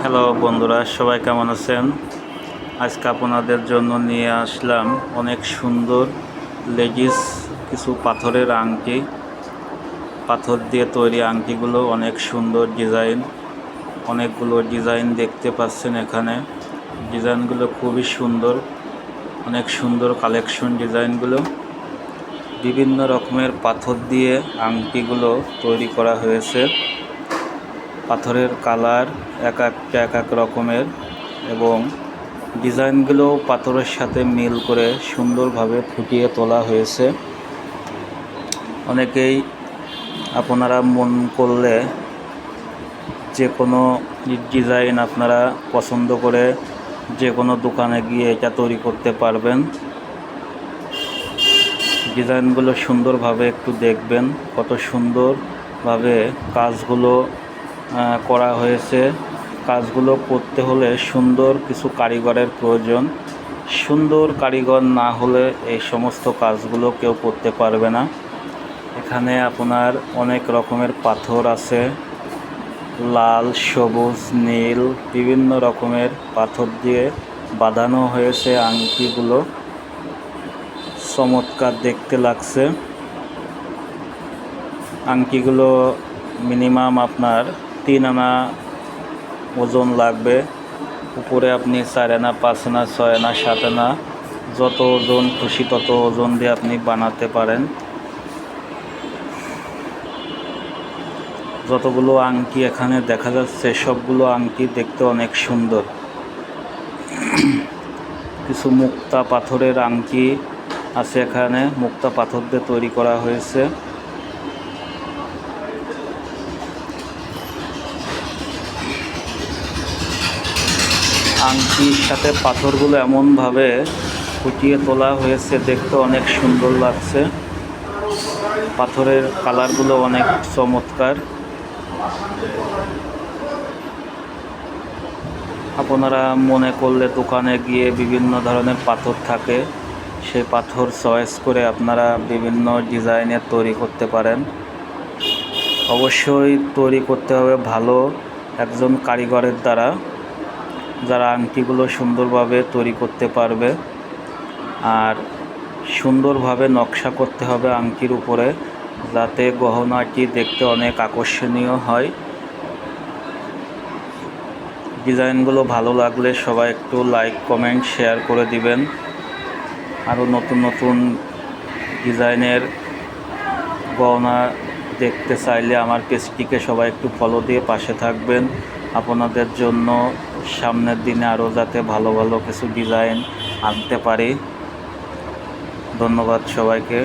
Hello বন্ধুরা, সবাই কেমন আছেন? আজকে আপনাদের জন্য নিয়ে আসলাম অনেক সুন্দর লেডিস কিছু পাথরের আংটি। পাথর দিয়ে তৈরি আংটিগুলো অনেক সুন্দর ডিজাইন, অনেকগুলো ডিজাইন দেখতে পাচ্ছেন এখানে। ডিজাইনগুলো খুবই সুন্দর, অনেক সুন্দর কালেকশন ডিজাইনগুলো। বিভিন্ন রকমের পাথর দিয়ে আংটিগুলো তৈরি করা হয়েছে। পাথরের কালার এক এক রকমের এবং ডিজাইনগুলো পাথরের সাথে মিল করে সুন্দরভাবে ফুটিয়ে তোলা হয়েছে। অনেকেই আপনারা মন করলে যে কোনো ডিজাইন আপনারা পছন্দ করে যে কোনো দোকানে গিয়ে এটা তৈরি করতে পারবেন। ডিজাইনগুলো সুন্দরভাবে একটু দেখবেন, কত সুন্দরভাবে কাজগুলো করা হয়েছে। কাজগুলো করতে হলে সুন্দর কিছু কারিগরের প্রয়োজন। সুন্দর কারিগর না হলে এই সমস্ত কাজগুলো কেউ করতে পারবে না। এখানে আপনার অনেক রকমের পাথর আছে, লাল, সবুজ, নীল, বিভিন্ন রকমের পাথর দিয়ে বাঁধানো হয়েছে আংটিগুলো। চমৎকার দেখতে লাগছে। আংটিগুলো মিনিমাম আপনার 3 আনা ওজন লাগবে। উপরে আপনি 4 আনা, 5 আনা, 6 আনা, 7 আনা, যত ওজন খুশি তত ওজন দিয়ে আপনি বানাতে পারেন। যতগুলো আংটি এখানে দেখা যাচ্ছে সবগুলো আংটি দেখতে অনেক সুন্দর। কিছু মুক্তা পাথরের আংটি আছে এখানে, মুক্তা পাথর দিয়ে তৈরি করা হয়েছে। আংটির সাথে পাথরগুলো এমনভাবে ফুটিয়ে তোলা হয়েছে, দেখতে অনেক সুন্দর লাগছে। পাথরের কালারগুলো অনেক চমৎকার। আপনারা মনে করলে দোকানে গিয়ে বিভিন্ন ধরনের পাথর থাকে, সেই পাথর চয়েস করে আপনারা বিভিন্ন ডিজাইনের তৈরি করতে পারেন। অবশ্যই তৈরি করতে হবে ভালো একজন কারিগরের দ্বারা, যারা আংটিগুলো সুন্দরভাবে তৈরি করতে পারবে। আর সুন্দরভাবে নকশা করতে হবে আংটির উপরে, যাতে গহনাটি দেখতে অনেক আকর্ষণীয় হয়। ডিজাইনগুলো ভালো লাগলে সবাই একটু লাইক, কমেন্ট, শেয়ার করে দিবেন। আরও নতুন নতুন ডিজাইনের গহনা দেখতে চাইলে আমার পেজটিকে সবাই একটু ফলো দিয়ে পাশে থাকবেন। আপনাদের জন্য সামনের দিনে আরও যাতে ভালো ভালো কিছু ডিজাইন আনতে পারি। ধন্যবাদ সবাইকে।